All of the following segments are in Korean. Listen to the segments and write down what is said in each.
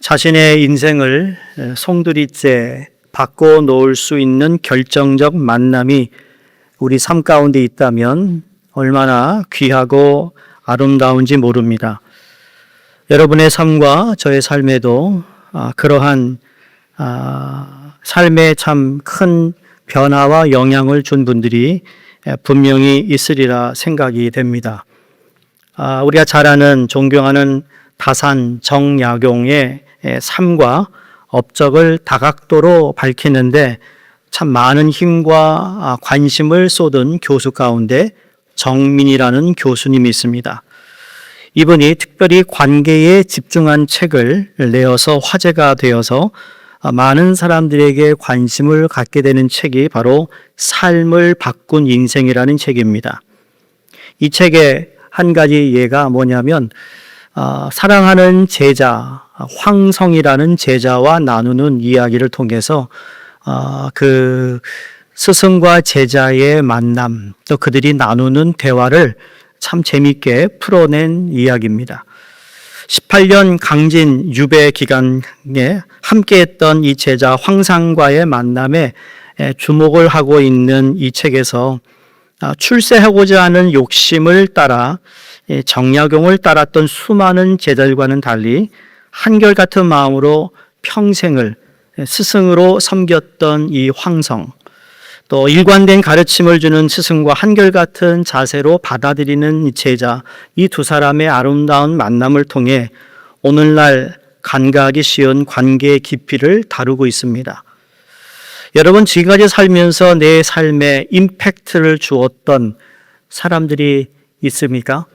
자신의 인생을 송두리째 바꿔놓을 수 있는 결정적 만남이 우리 삶 가운데 있다면 얼마나 귀하고 아름다운지 모릅니다. 여러분의 삶과 저의 삶에도 그러한 삶에 참 큰 변화와 영향을 준 분들이 분명히 있으리라 생각이 됩니다. 우리가 잘 아는 존경하는 다산 정약용의 삶과 업적을 다각도로 밝히는데 참 많은 힘과 관심을 쏟은 교수 가운데 정민이라는 교수님이 있습니다. 이분이 특별히 관계에 집중한 책을 내어서 화제가 되어서 많은 사람들에게 관심을 갖게 되는 책이 바로 삶을 바꾼 인생이라는 책입니다. 이 책의 한 가지 예가 뭐냐면 사랑하는 제자 황성이라는 제자와 나누는 이야기를 통해서 그 스승과 제자의 만남 또 그들이 나누는 대화를 참 재미있게 풀어낸 이야기입니다. 18년 강진 유배 기간에 함께했던 이 제자 황상과의 만남에 주목을 하고 있는 이 책에서 출세하고자 하는 욕심을 따라 정약용을 따랐던 수많은 제자들과는 달리 한결같은 마음으로 평생을 스승으로 섬겼던 이 황성, 또 일관된 가르침을 주는 스승과 한결같은 자세로 받아들이는 이 제자, 이 두 사람의 아름다운 만남을 통해 오늘날 간과하기 쉬운 관계의 깊이를 다루고 있습니다. 여러분, 지금까지 살면서 내 삶에 임팩트를 주었던 사람들이 있습니까?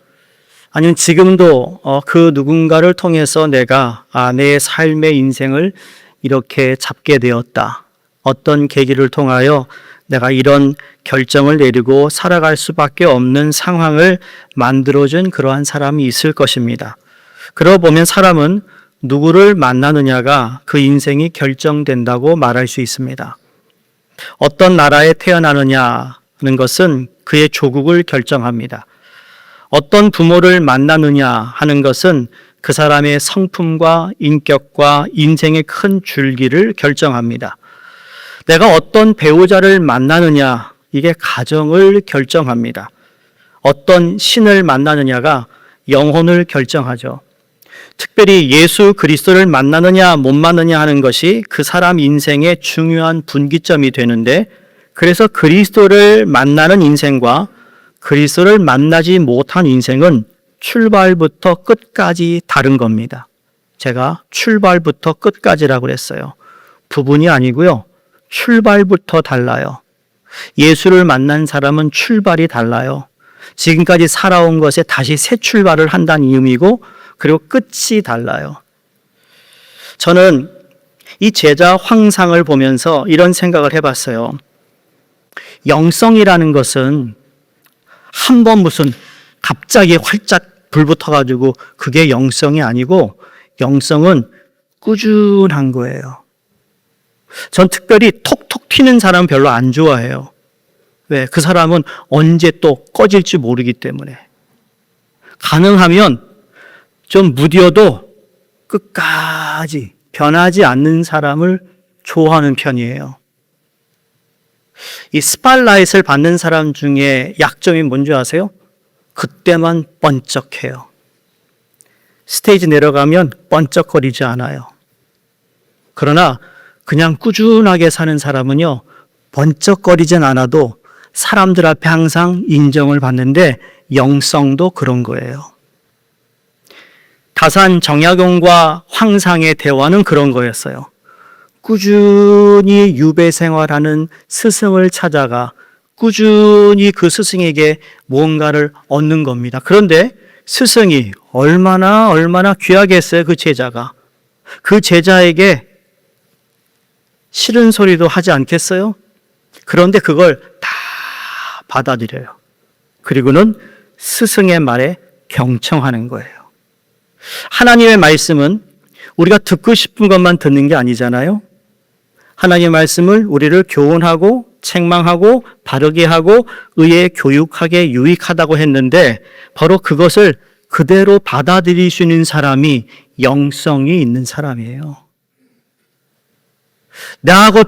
아니면 지금도 그 누군가를 통해서 내가 내 삶의 인생을 이렇게 잡게 되었다. 어떤 계기를 통하여 내가 이런 결정을 내리고 살아갈 수밖에 없는 상황을 만들어준 그러한 사람이 있을 것입니다. 그러고 보면 사람은 누구를 만나느냐가 그 인생이 결정된다고 말할 수 있습니다. 어떤 나라에 태어나느냐는 것은 그의 조국을 결정합니다. 어떤 부모를 만나느냐 하는 것은 그 사람의 성품과 인격과 인생의 큰 줄기를 결정합니다. 내가 어떤 배우자를 만나느냐, 이게 가정을 결정합니다. 어떤 신을 만나느냐가 영혼을 결정하죠. 특별히 예수 그리스도를 만나느냐 못 만나느냐 하는 것이 그 사람 인생의 중요한 분기점이 되는데, 그래서 그리스도를 만나는 인생과 그리스도를 만나지 못한 인생은 출발부터 끝까지 다른 겁니다. 제가 출발부터 끝까지라고 그랬어요. 부분이 아니고요. 출발부터 달라요. 예수를 만난 사람은 출발이 달라요. 지금까지 살아온 것에 다시 새 출발을 한다는 의미고, 그리고 끝이 달라요. 저는 이 제자 황상을 보면서 이런 생각을 해봤어요. 영성이라는 것은 한번 무슨 갑자기 활짝 불 붙어가지고 그게 영성이 아니고, 영성은 꾸준한 거예요. 전 특별히 톡톡 튀는 사람 별로 안 좋아해요. 왜? 그 사람은 언제 또 꺼질지 모르기 때문에. 가능하면 좀 무뎌도 끝까지 변하지 않는 사람을 좋아하는 편이에요. 이 스팟라이트를 받는 사람 중에 약점이 뭔지 아세요? 그때만 번쩍해요. 스테이지 내려가면 번쩍거리지 않아요. 그러나 그냥 꾸준하게 사는 사람은요, 번쩍거리진 않아도 사람들 앞에 항상 인정을 받는데 영성도 그런 거예요. 다산 정약용과 황상의 대화는 그런 거였어요. 꾸준히 유배 생활하는 스승을 찾아가 꾸준히 그 스승에게 무언가를 얻는 겁니다. 그런데 스승이 얼마나 귀하게 했어요, 그 제자가. 그 제자에게 싫은 소리도 하지 않겠어요? 그런데 그걸 다 받아들여요. 그리고는 스승의 말에 경청하는 거예요. 하나님의 말씀은 우리가 듣고 싶은 것만 듣는 게 아니잖아요. 하나님의 말씀을 우리를 교훈하고 책망하고 바르게 하고 의에 교육하게 유익하다고 했는데, 바로 그것을 그대로 받아들일 수 있는 사람이 영성이 있는 사람이에요. 나하고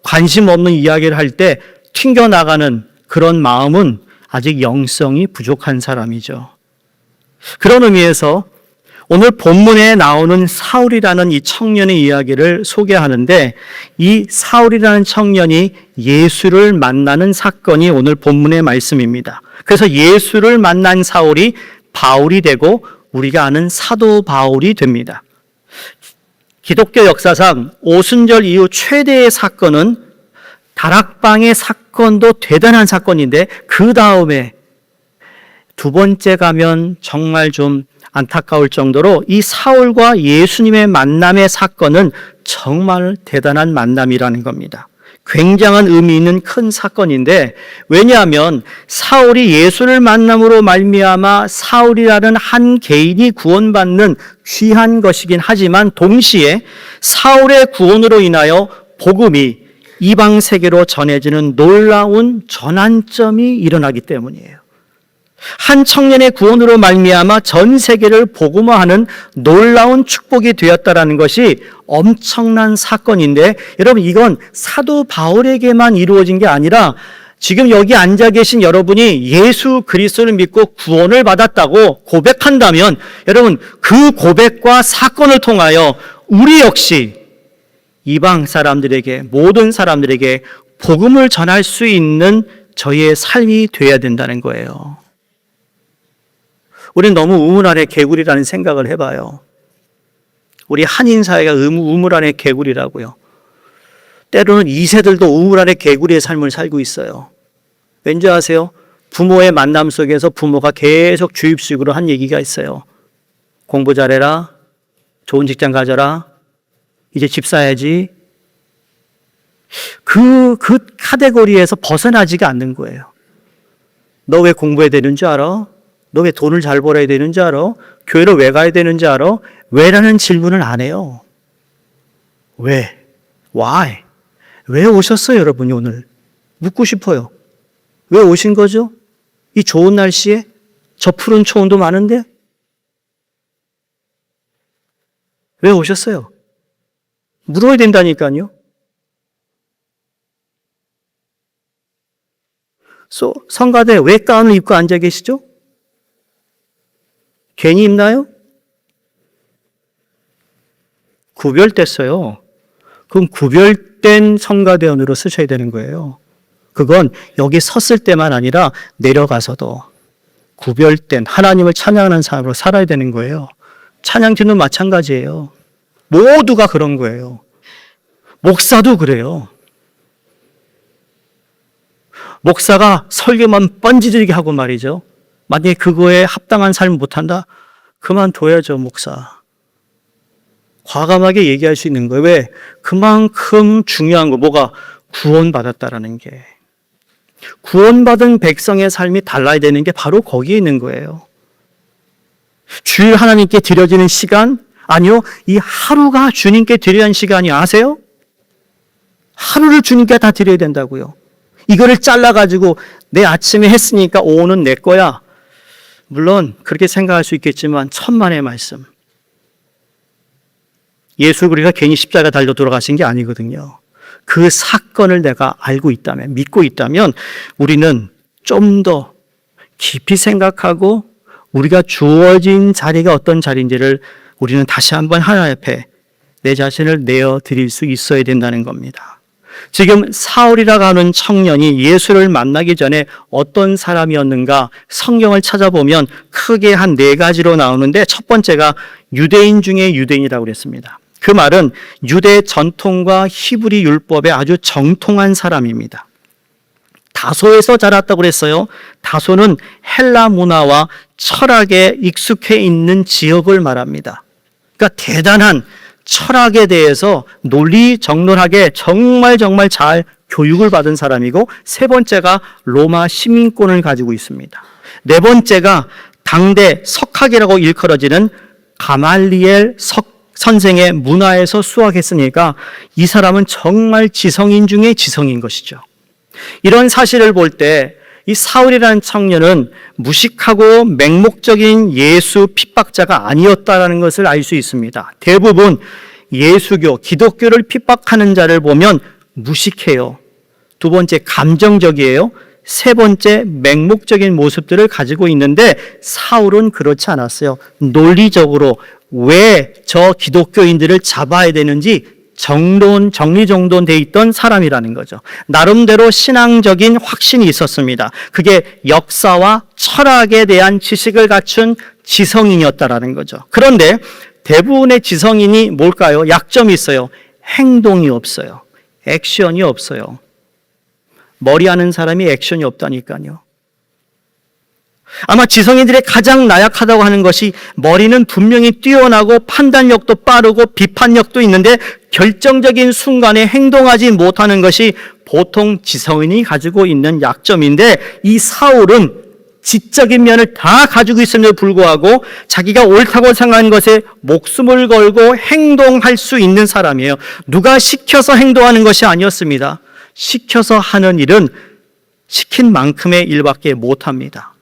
관심 없는 이야기를 할 때 튕겨나가는 그런 마음은 아직 영성이 부족한 사람이죠. 그런 의미에서 오늘 본문에 나오는 사울이라는 이 청년의 이야기를 소개하는데, 이 사울이라는 청년이 예수를 만나는 사건이 오늘 본문의 말씀입니다. 그래서 예수를 만난 사울이 바울이 되고 우리가 아는 사도 바울이 됩니다. 기독교 역사상 오순절 이후 최대의 사건은 다락방의 사건도 대단한 사건인데, 그 다음에 두 번째 가면 정말 좀 안타까울 정도로 이 사울과 예수님의 만남의 사건은 정말 대단한 만남이라는 겁니다. 굉장한 의미 있는 큰 사건인데, 왜냐하면 사울이 예수를 만남으로 말미암아 사울이라는 한 개인이 구원받는 귀한 것이긴 하지만, 동시에 사울의 구원으로 인하여 복음이 이방 세계로 전해지는 놀라운 전환점이 일어나기 때문이에요. 한 청년의 구원으로 말미암아 전 세계를 복음화하는 놀라운 축복이 되었다라는 것이 엄청난 사건인데, 여러분, 이건 사도 바울에게만 이루어진 게 아니라 지금 여기 앉아 계신 여러분이 예수 그리스도를 믿고 구원을 받았다고 고백한다면, 여러분, 그 고백과 사건을 통하여 우리 역시 이방 사람들에게, 모든 사람들에게 복음을 전할 수 있는 저희의 삶이 되어야 된다는 거예요. 우리는 너무 우물 안에 개구리라는 생각을 해봐요. 우리 한인 사회가 우물 안에 개구리라고요. 때로는 2세들도 우물 안에 개구리의 삶을 살고 있어요. 왠지 아세요? 부모의 만남 속에서 부모가 계속 주입식으로 한 얘기가 있어요. 공부 잘해라. 좋은 직장 가져라. 이제 집 사야지. 그 카테고리에서 벗어나지가 않는 거예요. 너 왜 공부해야 되는 줄 알아? 너 왜 돈을 잘 벌어야 되는지 알아? 교회를 왜 가야 되는지 알아? 왜라는 질문을 안 해요. 왜? Why? 왜 오셨어요, 여러분이 오늘? 묻고 싶어요. 왜 오신 거죠? 이 좋은 날씨에? 저 푸른 초원도 많은데? 왜 오셨어요? 물어야 된다니까요. 성가대 왜 가운을 입고 앉아 계시죠? 괜히 입나요? 구별됐어요. 그럼 구별된 성가대원으로 쓰셔야 되는 거예요. 그건 여기 섰을 때만 아니라 내려가서도 구별된 하나님을 찬양하는 사람으로 살아야 되는 거예요. 찬양팀도 마찬가지예요. 모두가 그런 거예요. 목사도 그래요. 목사가 설교만 뻔지르게 하고 말이죠. 만약에 그거에 합당한 삶을 못한다? 그만둬야죠, 목사. 과감하게 얘기할 수 있는 거예요. 왜? 그만큼 중요한 거, 뭐가? 구원받았다라는 게. 구원받은 백성의 삶이 달라야 되는 게 바로 거기에 있는 거예요. 주일 하나님께 드려지는 시간? 아니요, 이 하루가 주님께 드려야 하는 시간이 아세요? 하루를 주님께 다 드려야 된다고요. 이거를 잘라가지고 내 아침에 했으니까 오후는 내 거야. 물론 그렇게 생각할 수 있겠지만 천만의 말씀. 예수 그리스도가 괜히 십자가 달려 돌아가신 게 아니거든요. 그 사건을 내가 알고 있다면, 믿고 있다면 우리는 좀 더 깊이 생각하고 우리가 주어진 자리가 어떤 자리인지를 우리는 다시 한번 하나님 앞에 내 자신을 내어드릴 수 있어야 된다는 겁니다. 지금 사울이라고 하는 청년이 예수를 만나기 전에 어떤 사람이었는가 성경을 찾아보면 크게 한 4가지로 나오는데, 첫 번째가 유대인 중에 유대인이라고 그랬습니다. 그 말은 유대 전통과 히브리 율법에 아주 정통한 사람입니다. 다소에서 자랐다고 그랬어요. 다소는 헬라 문화와 철학에 익숙해 있는 지역을 말합니다. 그러니까 대단한 철학에 대해서 논리정론하게 정말 잘 교육을 받은 사람이고, 세 번째가 로마 시민권을 가지고 있습니다. 네 번째가 당대 석학이라고 일컬어지는 가말리엘 선생의 문화에서 수학했으니까 이 사람은 정말 지성인 중에 지성인 것이죠. 이런 사실을 볼 때 이 사울이라는 청년은 무식하고 맹목적인 예수 핍박자가 아니었다는 것을 알 수 있습니다. 대부분 예수교, 기독교를 핍박하는 자를 보면 무식해요. 두 번째, 감정적이에요. 세 번째, 맹목적인 모습들을 가지고 있는데 사울은 그렇지 않았어요. 논리적으로 왜 저 기독교인들을 잡아야 되는지 정리정돈돼 있던 사람이라는 거죠. 나름대로 신앙적인 확신이 있었습니다. 그게 역사와 철학에 대한 지식을 갖춘 지성인이었다라는 거죠. 그런데 대부분의 지성인이 뭘까요? 약점이 있어요. 행동이 없어요. 액션이 없어요. 머리하는 사람이 액션이 없다니까요. 아마 지성인들의 가장 나약하다고 하는 것이 머리는 분명히 뛰어나고 판단력도 빠르고 비판력도 있는데 결정적인 순간에 행동하지 못하는 것이 보통 지성인이 가지고 있는 약점인데 이 사울은 지적인 면을 다 가지고 있음에도 불구하고 자기가 옳다고 생각하는 것에 목숨을 걸고 행동할 수 있는 사람이에요. 누가 시켜서 행동하는 것이 아니었습니다. 시켜서 하는 일은 시킨 만큼의 일밖에 못합니다.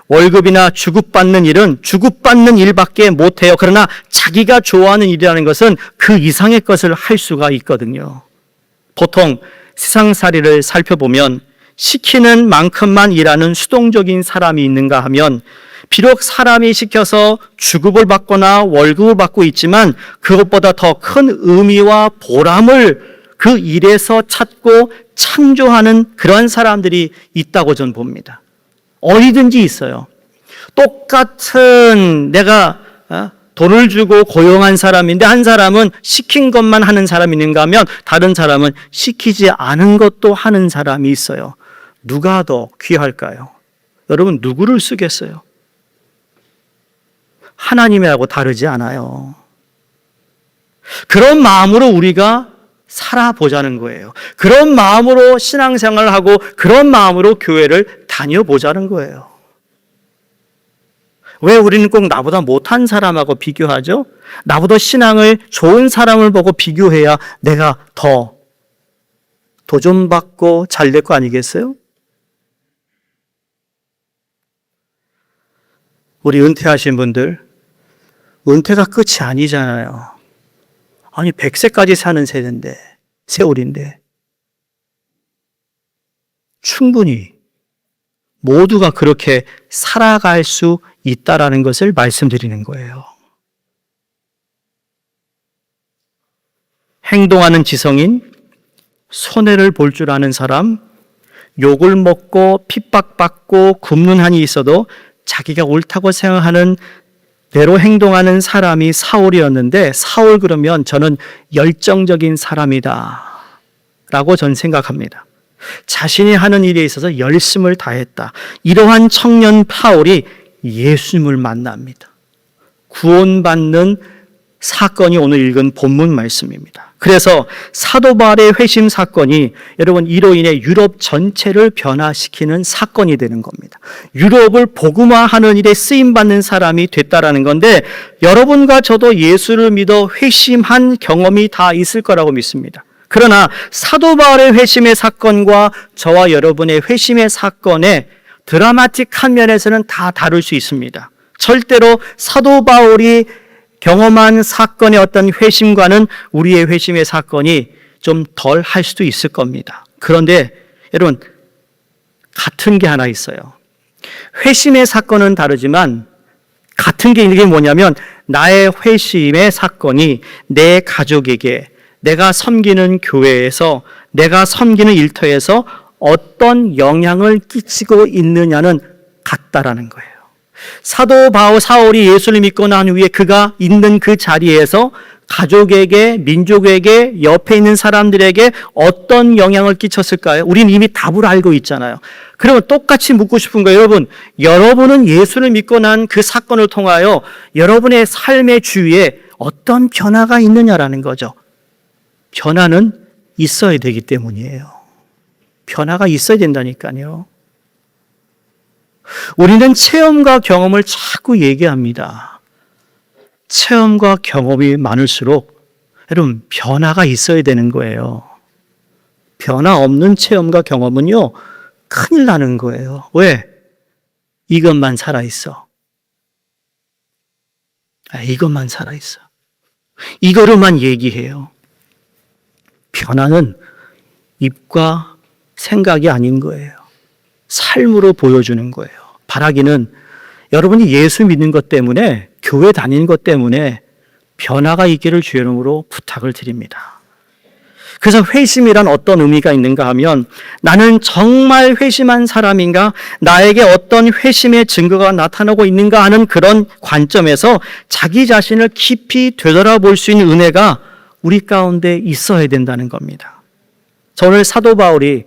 월급이나 주급받는 일은 주급받는 일밖에 못해요. 그러나 자기가 좋아하는 일이라는 것은 그 이상의 것을 할 수가 있거든요. 보통 세상살이를 살펴보면 시키는 만큼만 일하는 수동적인 사람이 있는가 하면 비록 사람이 시켜서 주급을 받거나 월급을 받고 있지만 그것보다 더 큰 의미와 보람을 그 일에서 찾고 창조하는 그런 사람들이 있다고 저는 봅니다. 어디든지 있어요. 똑같은 내가 돈을 주고 고용한 사람인데 한 사람은 시킨 것만 하는 사람이 있는가 하면 다른 사람은 시키지 않은 것도 하는 사람이 있어요. 누가 더 귀할까요? 여러분 누구를 쓰겠어요? 하나님하고 다르지 않아요. 그런 마음으로 우리가 살아보자는 거예요. 그런 마음으로 신앙생활을 하고 그런 마음으로 교회를 다녀보자는 거예요. 왜 우리는 꼭 나보다 못한 사람하고 비교하죠? 나보다 신앙을 좋은 사람을 보고 비교해야 내가 더 도전받고 잘 될 거 아니겠어요? 우리 은퇴하신 분들, 은퇴가 끝이 아니잖아요. 아니 100세까지 사는 세월인데 충분히 모두가 그렇게 살아갈 수 있다라는 것을 말씀드리는 거예요. 행동하는 지성인, 손해를 볼 줄 아는 사람, 욕을 먹고 핍박받고 굶는 한이 있어도 자기가 옳다고 생각하는 대로 행동하는 사람이 사울이었는데 사울 그러면 저는 열정적인 사람이다 라고 저는 생각합니다. 자신이 하는 일에 있어서 열심을 다했다. 이러한 청년 사울이 예수님을 만납니다. 구원받는 사건이 오늘 읽은 본문 말씀입니다. 그래서 사도 바울의 회심 사건이 여러분 이로 인해 유럽 전체를 변화시키는 사건이 되는 겁니다. 유럽을 복음화하는 일에 쓰임받는 사람이 됐다라는 건데 여러분과 저도 예수를 믿어 회심한 경험이 다 있을 거라고 믿습니다. 그러나 사도 바울의 회심의 사건과 저와 여러분의 회심의 사건의 드라마틱한 면에서는 다 다를 수 있습니다. 절대로 사도 바울이 경험한 사건의 어떤 회심과는 우리의 회심의 사건이 좀 덜 할 수도 있을 겁니다. 그런데 여러분 같은 게 하나 있어요. 회심의 사건은 다르지만 같은 게 이게 뭐냐면 나의 회심의 사건이 내 가족에게 내가 섬기는 교회에서 내가 섬기는 일터에서 어떤 영향을 끼치고 있느냐는 같다라는 거예요. 사도 바울 사울이 예수를 믿고 난 후에 그가 있는 그 자리에서 가족에게, 민족에게, 옆에 있는 사람들에게 어떤 영향을 끼쳤을까요? 우리는 이미 답을 알고 있잖아요. 그러면 똑같이 묻고 싶은 거예요. 여러분은 예수를 믿고 난 그 사건을 통하여 여러분의 삶의 주위에 어떤 변화가 있느냐라는 거죠. 변화는 있어야 되기 때문이에요. 변화가 있어야 된다니까요. 우리는 체험과 경험을 자꾸 얘기합니다. 체험과 경험이 많을수록 여러분 변화가 있어야 되는 거예요. 변화 없는 체험과 경험은요 큰일 나는 거예요. 왜? 이것만 살아있어. 이것만 살아있어. 이거로만 얘기해요. 변화는 입과 생각이 아닌 거예요. 삶으로 보여주는 거예요. 바라기는 여러분이 예수 믿는 것 때문에, 교회 다니는 것 때문에 변화가 있기를 주의 이름으로 부탁을 드립니다. 그래서 회심이란 어떤 의미가 있는가 하면, 나는 정말 회심한 사람인가? 나에게 어떤 회심의 증거가 나타나고 있는가 하는 그런 관점에서 자기 자신을 깊이 되돌아볼 수 있는 은혜가 우리 가운데 있어야 된다는 겁니다. 저 오늘 사도 바울이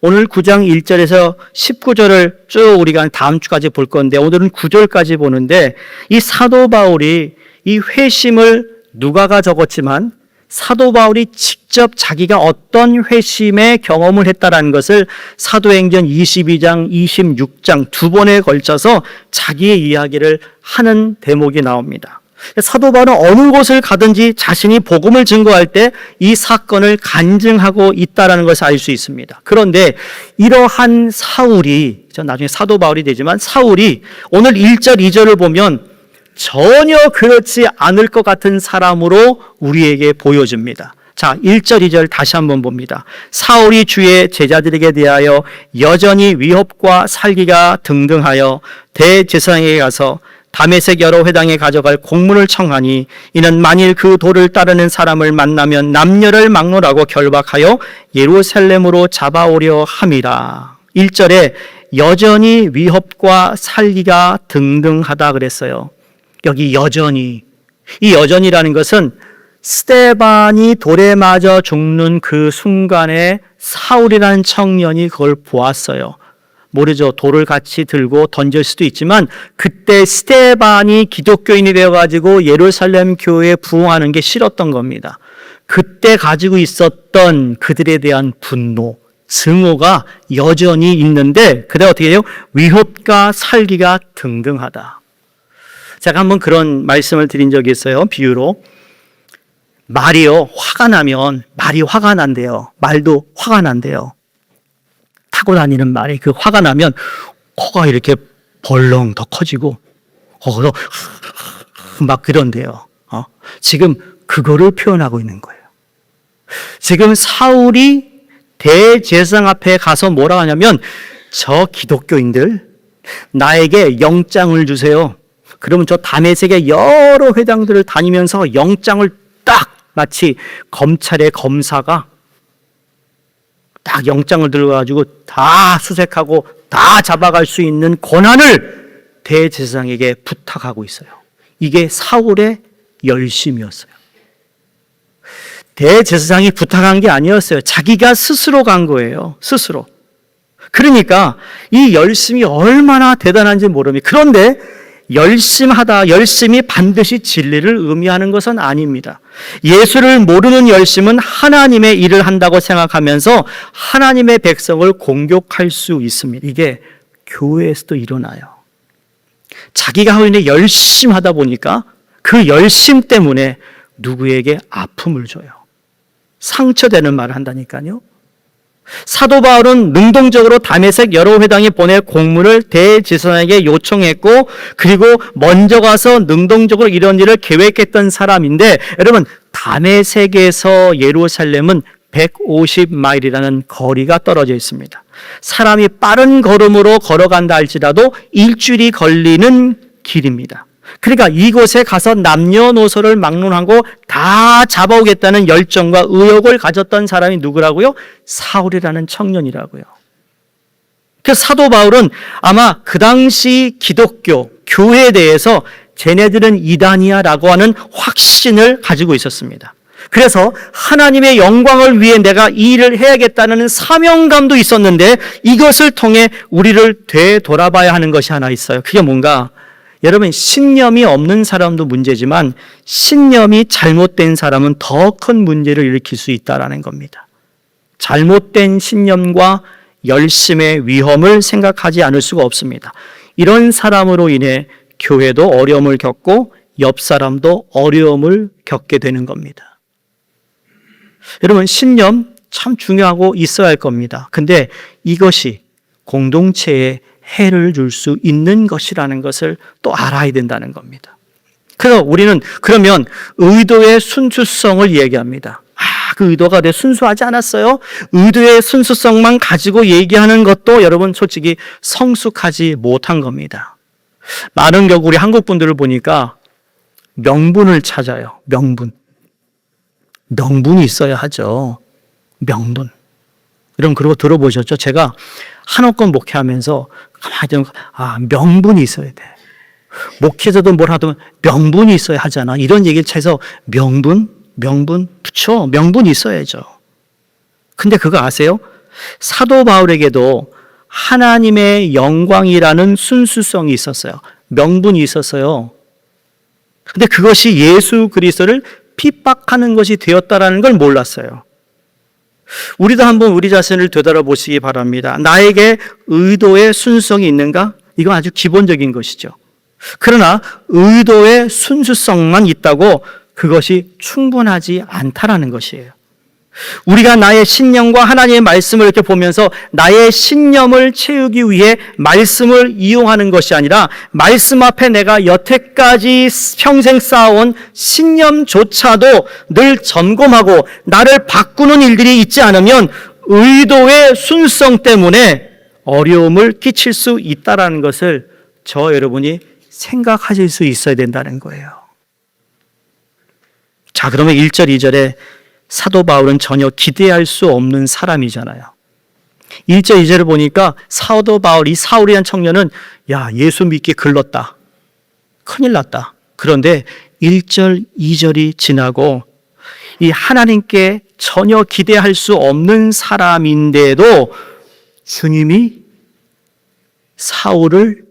오늘 9장 1절에서 19절을 쭉 우리가 다음 주까지 볼 건데, 오늘은 9절까지 보는데, 이 사도 바울이 이 회심을 누가가 적었지만 사도 바울이 직접 자기가 어떤 회심의 경험을 했다라는 것을 사도행전 22장, 26장 두 번에 걸쳐서 자기의 이야기를 하는 대목이 나옵니다. 사도 바울은 어느 곳을 가든지 자신이 복음을 증거할 때 이 사건을 간증하고 있다는 것을 알 수 있습니다. 그런데 이러한 사울이, 나중에 사도 바울이 되지만 사울이 오늘 1절, 2절을 보면 전혀 그렇지 않을 것 같은 사람으로 우리에게 보여집니다. 자, 1절, 2절 다시 한번 봅니다. 사울이 주의 제자들에게 대하여 여전히 위협과 살기가 등등하여 대제사장에게 가서 다메섹 여러 회당에 가져갈 공문을 청하니, 이는 만일 그 도를 따르는 사람을 만나면 남녀를 막론하고 결박하여 예루살렘으로 잡아오려 함이라. 1절에 여전히 위협과 살기가 등등하다 그랬어요. 여기 여전히, 이 여전이라는 것은 스데반이 돌에 맞아 죽는 그 순간에 사울이라는 청년이 그걸 보았어요. 모르죠. 돌을 같이 들고 던질 수도 있지만 그때 스데반이 기독교인이 되어가지고 예루살렘 교회에 부흥하는 게 싫었던 겁니다. 그때 가지고 있었던 그들에 대한 분노, 증오가 여전히 있는데, 그다음 어떻게 해요? 위협과 살기가 등등하다. 제가 한번 그런 말씀을 드린 적이 있어요. 비유로. 말이요, 말이 화가 난대요. 말도 화가 난대요. 타고 다니는 말이 그 화가 나면 코가 이렇게 벌렁 더 커지고 막 그런데요. 지금 그거를 표현하고 있는 거예요. 지금 사울이 대제사장 앞에 가서 뭐라 하냐면, 저 기독교인들 나에게 영장을 주세요. 그러면 저 다메섹의 여러 회당들을 다니면서 영장을 딱, 마치 검찰의 검사가 딱 영장을 들어가지고 다 수색하고 다 잡아갈 수 있는 권한을 대제사장에게 부탁하고 있어요. 이게 사울의 열심이었어요. 대제사장이 부탁한 게 아니었어요. 자기가 스스로 간 거예요. 스스로. 그러니까 이 열심이 얼마나 대단한지 모릅니다. 그런데 열심이 반드시 진리를 의미하는 것은 아닙니다. 예수를 모르는 열심은 하나님의 일을 한다고 생각하면서 하나님의 백성을 공격할 수 있습니다. 이게 교회에서도 일어나요. 자기가 하고 있는 열심히 하다 보니까 그 열심 때문에 누구에게 아픔을 줘요. 상처되는 말을 한다니까요. 사도 바울은 능동적으로 다메섹 여러 회당에 보낼 공문을 대제사장에게 요청했고, 그리고 먼저 가서 능동적으로 이런 일을 계획했던 사람인데, 여러분, 다메섹에서 예루살렘은 150마일이라는 거리가 떨어져 있습니다. 사람이 빠른 걸음으로 걸어간다 할지라도 일주일이 걸리는 길입니다. 그러니까 이곳에 가서 남녀노소를 막론하고 다 잡아오겠다는 열정과 의욕을 가졌던 사람이 누구라고요? 사울이라는 청년이라고요. 그래서 사도 바울은 아마 그 당시 기독교, 교회에 대해서 쟤네들은 이단이야라고 하는 확신을 가지고 있었습니다. 그래서 하나님의 영광을 위해 내가 이 일을 해야겠다는 사명감도 있었는데, 이것을 통해 우리를 되돌아봐야 하는 것이 하나 있어요. 그게 뭔가? 여러분, 신념이 없는 사람도 문제지만 신념이 잘못된 사람은 더 큰 문제를 일으킬 수 있다는 겁니다. 잘못된 신념과 열심의 위험을 생각하지 않을 수가 없습니다. 이런 사람으로 인해 교회도 어려움을 겪고 옆 사람도 어려움을 겪게 되는 겁니다. 여러분, 신념 참 중요하고 있어야 할 겁니다. 근데 이것이 공동체에 해를 줄 수 있는 것이라는 것을 또 알아야 된다는 겁니다. 그래서 우리는 그러면 의도의 순수성을 얘기합니다. 그 의도가 내 순수하지 않았어요? 의도의 순수성만 가지고 얘기하는 것도 여러분 솔직히 성숙하지 못한 겁니다. 많은 경우 우리 한국 분들을 보니까 명분을 찾아요. 명분이 있어야 하죠. 명분. 여러분 그러고 들어보셨죠? 제가 한옥권 목회하면서 명분이 있어야 돼. 목회자도 뭘 하든 명분이 있어야 하잖아. 이런 얘기를 해서 명분이 있어야죠. 근데 그거 아세요? 사도 바울에게도 하나님의 영광이라는 순수성이 있었어요. 명분이 있었어요. 근데 그것이 예수 그리스도를 핍박하는 것이 되었다라는 걸 몰랐어요. 우리도 한번 우리 자신을 되돌아보시기 바랍니다. 나에게 의도의 순수성이 있는가? 이건 아주 기본적인 것이죠. 그러나 의도의 순수성만 있다고 그것이 충분하지 않다라는 것이에요. 우리가 나의 신념과 하나님의 말씀을 이렇게 보면서 나의 신념을 채우기 위해 말씀을 이용하는 것이 아니라 말씀 앞에 내가 여태까지 평생 쌓아온 신념조차도 늘 점검하고 나를 바꾸는 일들이 있지 않으면 의도의 순수성 때문에 어려움을 끼칠 수 있다는 것을 여러분이 생각하실 수 있어야 된다는 거예요. 자, 그러면 1절, 2절에 사도 바울은 전혀 기대할 수 없는 사람이잖아요. 1절, 2절을 보니까 사도 바울, 이 사울이라는 청년은 예수 믿기 글렀다. 큰일 났다. 그런데 1절, 2절이 지나고 이 하나님께 전혀 기대할 수 없는 사람인데도 주님이 사울을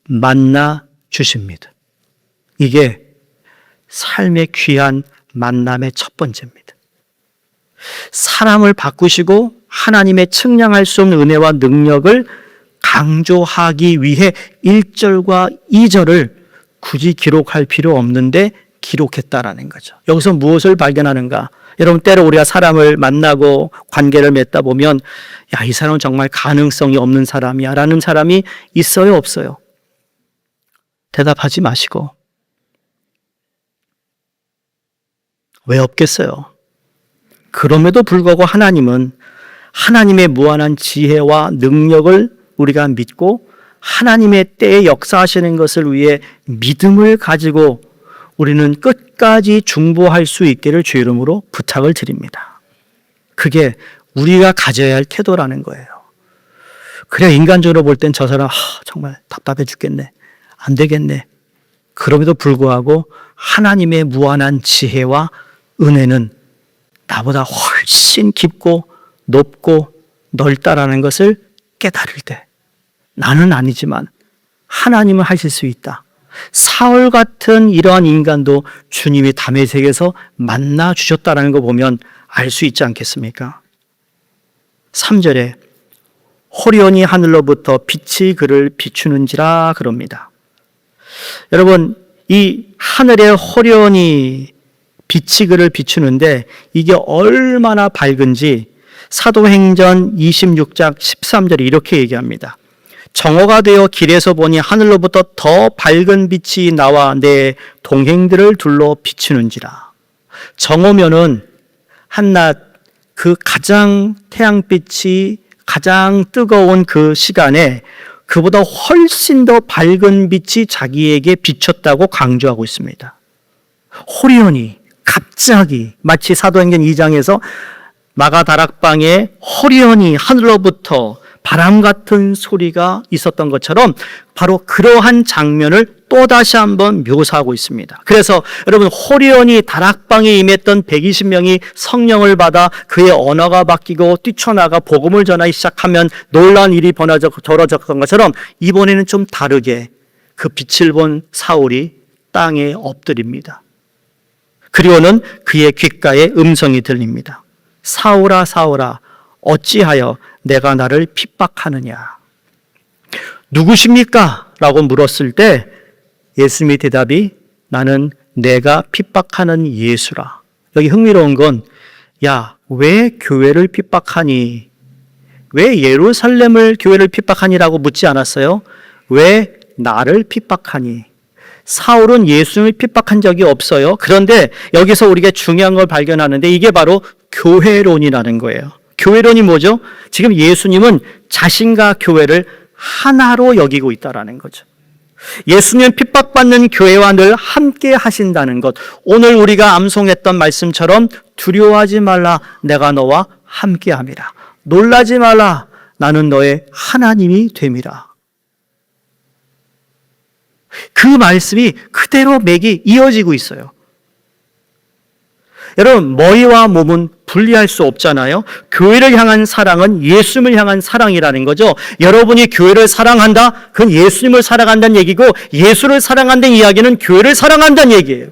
만나 주십니다. 이게 삶의 귀한 만남의 첫 번째입니다. 사람을 바꾸시고 하나님의 측량할 수 없는 은혜와 능력을 강조하기 위해 1절과 2절을 굳이 기록할 필요 없는데 기록했다라는 거죠. 여기서 무엇을 발견하는가? 여러분 때로 우리가 사람을 만나고 관계를 맺다 보면 이 사람은 정말 가능성이 없는 사람이야 라는 사람이 있어요, 없어요? 대답하지 마시고. 왜 없겠어요? 그럼에도 불구하고 하나님은 하나님의 무한한 지혜와 능력을 우리가 믿고 하나님의 때에 역사하시는 것을 위해 믿음을 가지고 우리는 끝까지 중보할 수 있기를 주 이름으로 부탁을 드립니다. 그게 우리가 가져야 할 태도라는 거예요. 그래야 인간적으로 볼 땐 저 사람 정말 답답해 죽겠네. 안 되겠네. 그럼에도 불구하고 하나님의 무한한 지혜와 은혜는 나보다 훨씬 깊고 높고 넓다라는 것을 깨달을 때 나는 아니지만 하나님은 하실 수 있다. 사울 같은 이러한 인간도 주님이 다메섹에서 만나 주셨다는 거 보면 알 수 있지 않겠습니까? 3절에 호련히 하늘로부터 빛이 그를 비추는지라 그럽니다. 여러분, 이 하늘에 호련히 빛이 그를 비추는데 이게 얼마나 밝은지 사도행전 26장 13절에 이렇게 얘기합니다. 정오가 되어 길에서 보니 하늘로부터 더 밝은 빛이 나와 내 동행들을 둘러 비추는지라. 정오면은 한낮 그 가장 태양빛이 가장 뜨거운 그 시간에 그보다 훨씬 더 밝은 빛이 자기에게 비쳤다고 강조하고 있습니다. 호련히 갑자기 마치 사도행전 2장에서 마가다락방에 호련히 하늘로부터 바람 같은 소리가 있었던 것처럼 바로 그러한 장면을 또다시 한번 묘사하고 있습니다. 그래서 여러분 호련히 다락방에 임했던 120명이 성령을 받아 그의 언어가 바뀌고 뛰쳐나가 복음을 전하기 시작하면 놀라운 일이 벌어졌던 것처럼 이번에는 좀 다르게 그 빛을 본 사울이 땅에 엎드립니다. 그리고는 그의 귓가에 음성이 들립니다. 사울아 사울아 어찌하여 내가 나를 핍박하느냐. 누구십니까? 라고 물었을 때 예수님의 대답이 나는 내가 핍박하는 예수라. 여기 흥미로운 건 왜 교회를 핍박하니? 왜 예루살렘을 교회를 핍박하니라고 묻지 않았어요? 왜 나를 핍박하니? 사울은 예수님을 핍박한 적이 없어요. 그런데 여기서 우리가 중요한 걸 발견하는데 이게 바로 교회론이라는 거예요. 교회론이 뭐죠? 지금 예수님은 자신과 교회를 하나로 여기고 있다라는 거죠. 예수님 핍박받는 교회와 늘 함께 하신다는 것. 오늘 우리가 암송했던 말씀처럼 두려워하지 말라. 내가 너와 함께 함이라. 놀라지 말라. 나는 너의 하나님이 됨이라. 그 말씀이 그대로 맥이 이어지고 있어요. 여러분, 머리와 몸은 분리할 수 없잖아요. 교회를 향한 사랑은 예수님을 향한 사랑이라는 거죠. 여러분이 교회를 사랑한다? 그건 예수님을 사랑한다는 얘기고, 예수를 사랑한다는 이야기는 교회를 사랑한다는 얘기예요.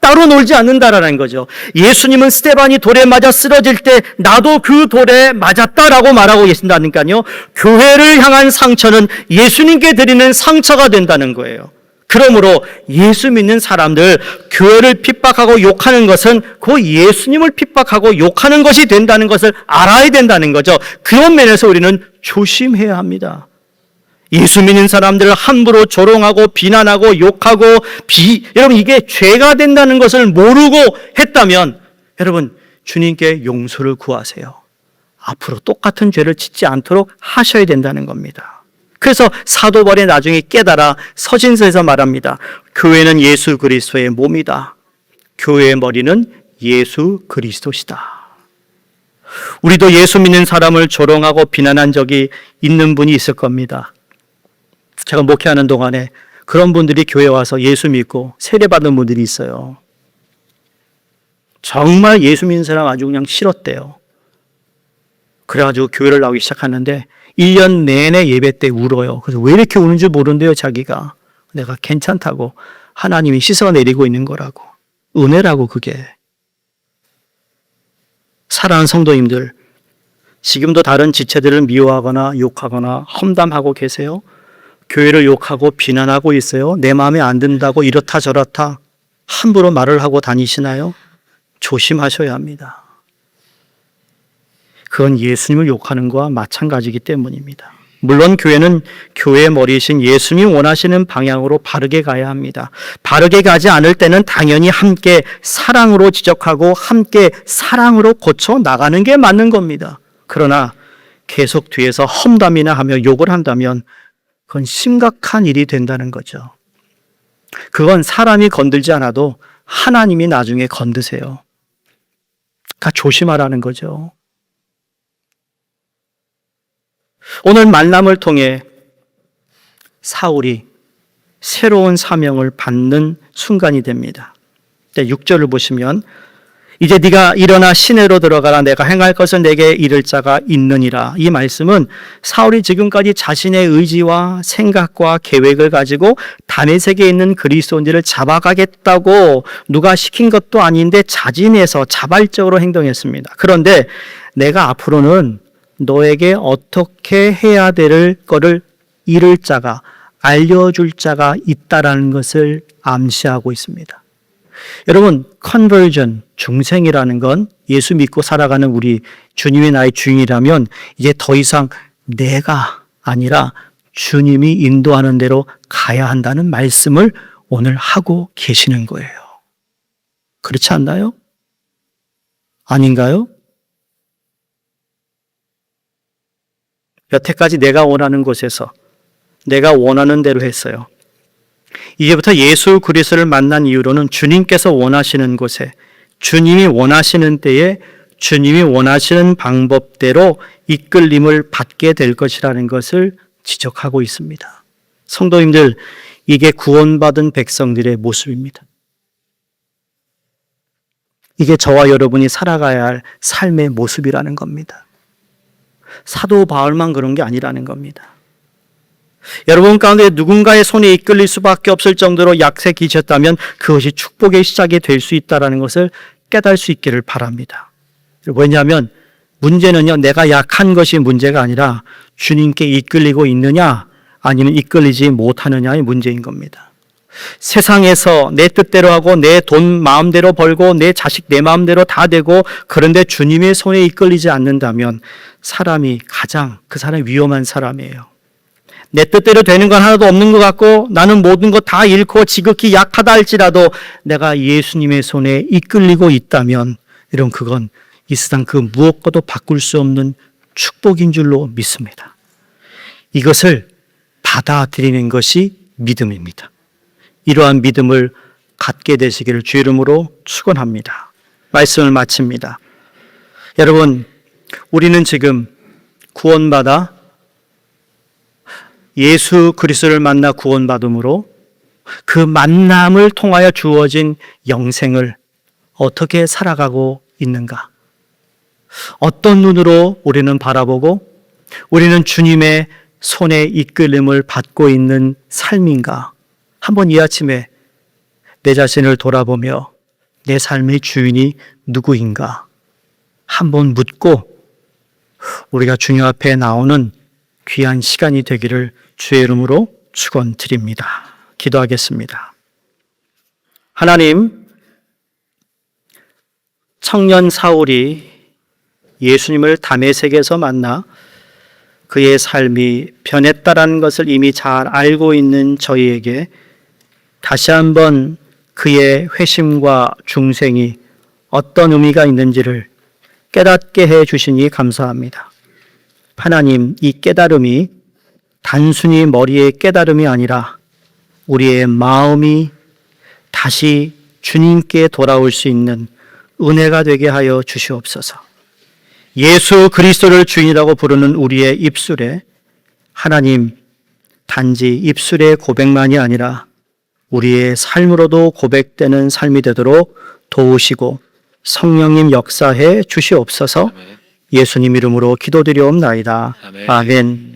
따로 놀지 않는다라는 거죠. 예수님은 스데반이 돌에 맞아 쓰러질 때 나도 그 돌에 맞았다라고 말하고 계신다니까요. 교회를 향한 상처는 예수님께 드리는 상처가 된다는 거예요. 그러므로 예수 믿는 사람들 교회를 핍박하고 욕하는 것은 그 예수님을 핍박하고 욕하는 것이 된다는 것을 알아야 된다는 거죠. 그런 면에서 우리는 조심해야 합니다. 예수 믿는 사람들을 함부로 조롱하고 비난하고 욕하고 여러분 이게 죄가 된다는 것을 모르고 했다면 여러분 주님께 용서를 구하세요. 앞으로 똑같은 죄를 짓지 않도록 하셔야 된다는 겁니다. 그래서 사도 바울이 나중에 깨달아 서신서에서 말합니다. 교회는 예수 그리스도의 몸이다. 교회의 머리는 예수 그리스도시다. 우리도 예수 믿는 사람을 조롱하고 비난한 적이 있는 분이 있을 겁니다. 제가 목회하는 동안에 그런 분들이 교회에 와서 예수 믿고 세례받은 분들이 있어요. 정말 예수 믿는 사람 아주 그냥 싫었대요. 그래가지고 교회를 나오기 시작하는데 1년 내내 예배 때 울어요. 그래서 왜 이렇게 우는지 모른대요, 자기가. 내가 괜찮다고. 하나님이 씻어내리고 있는 거라고. 은혜라고 그게. 사랑하는 성도님들, 지금도 다른 지체들을 미워하거나 욕하거나 험담하고 계세요? 교회를 욕하고 비난하고 있어요? 내 마음에 안 든다고 이렇다 저렇다 함부로 말을 하고 다니시나요? 조심하셔야 합니다. 그건 예수님을 욕하는 것과 마찬가지이기 때문입니다. 물론 교회는 교회의 머리이신 예수님이 원하시는 방향으로 바르게 가야 합니다. 바르게 가지 않을 때는 당연히 함께 사랑으로 지적하고 함께 사랑으로 고쳐 나가는 게 맞는 겁니다. 그러나 계속 뒤에서 험담이나 하며 욕을 한다면 그건 심각한 일이 된다는 거죠. 그건 사람이 건들지 않아도 하나님이 나중에 건드세요. 그러니까 조심하라는 거죠. 오늘 만남을 통해 사울이 새로운 사명을 받는 순간이 됩니다. 6절을 보시면 이제 네가 일어나 시내로 들어가라. 내가 행할 것을 내게 이를 자가 있느니라. 이 말씀은 사울이 지금까지 자신의 의지와 생각과 계획을 가지고 다메섹에 있는 그리스도인들을 잡아가겠다고 누가 시킨 것도 아닌데 자진해서 자발적으로 행동했습니다. 그런데 내가 앞으로는 너에게 어떻게 해야 될 거를 이를 자가, 알려줄 자가 있다라는 것을 암시하고 있습니다. 여러분, 컨버전, 중생이라는 건 예수 믿고 살아가는 우리 주님이 나의 주인이라면 이제 더 이상 내가 아니라 주님이 인도하는 대로 가야 한다는 말씀을 오늘 하고 계시는 거예요. 그렇지 않나요? 아닌가요? 여태까지 내가 원하는 곳에서 내가 원하는 대로 했어요. 이제부터 예수 그리스도를 만난 이후로는 주님께서 원하시는 곳에 주님이 원하시는 때에 주님이 원하시는 방법대로 이끌림을 받게 될 것이라는 것을 지적하고 있습니다. 성도님들, 이게 구원받은 백성들의 모습입니다. 이게 저와 여러분이 살아가야 할 삶의 모습이라는 겁니다. 사도 바울만 그런 게 아니라는 겁니다. 여러분 가운데 누군가의 손에 이끌릴 수밖에 없을 정도로 약세 기셨다면 그것이 축복의 시작이 될 수 있다는 것을 깨달을 수 있기를 바랍니다. 왜냐하면 문제는요, 내가 약한 것이 문제가 아니라 주님께 이끌리고 있느냐 아니면 이끌리지 못하느냐의 문제인 겁니다. 세상에서 내 뜻대로 하고 내 돈 마음대로 벌고 내 자식 내 마음대로 다 되고 그런데 주님의 손에 이끌리지 않는다면 사람이 가장 그 사람이 위험한 사람이에요. 내 뜻대로 되는 건 하나도 없는 것 같고 나는 모든 것 다 잃고 지극히 약하다 할지라도 내가 예수님의 손에 이끌리고 있다면 여러분 그건 이 세상 그 무엇과도 바꿀 수 없는 축복인 줄로 믿습니다. 이것을 받아들이는 것이 믿음입니다. 이러한 믿음을 갖게 되시기를 주 이름으로 축원합니다. 말씀을 마칩니다. 여러분, 우리는 지금 구원받아 예수 그리스도를 만나 구원받음으로 그 만남을 통하여 주어진 영생을 어떻게 살아가고 있는가? 어떤 눈으로 우리는 바라보고 우리는 주님의 손에 이끌림을 받고 있는 삶인가? 한번 이 아침에 내 자신을 돌아보며 내 삶의 주인이 누구인가? 한번 묻고 우리가 주님 앞에 나오는 귀한 시간이 되기를 주의 이름으로 축원드립니다. 기도하겠습니다. 하나님, 청년 사울이 예수님을 다메섹에서 만나 그의 삶이 변했다라는 것을 이미 잘 알고 있는 저희에게 다시 한번 그의 회심과 중생이 어떤 의미가 있는지를 깨닫게 해 주시니 감사합니다. 하나님, 이 깨달음이 단순히 머리의 깨달음이 아니라 우리의 마음이 다시 주님께 돌아올 수 있는 은혜가 되게 하여 주시옵소서. 예수 그리스도를 주인이라고 부르는 우리의 입술에 하나님 단지 입술의 고백만이 아니라 우리의 삶으로도 고백되는 삶이 되도록 도우시고 성령님 역사해 주시옵소서. 예수님 이름으로 기도드리옵나이다. 아멘.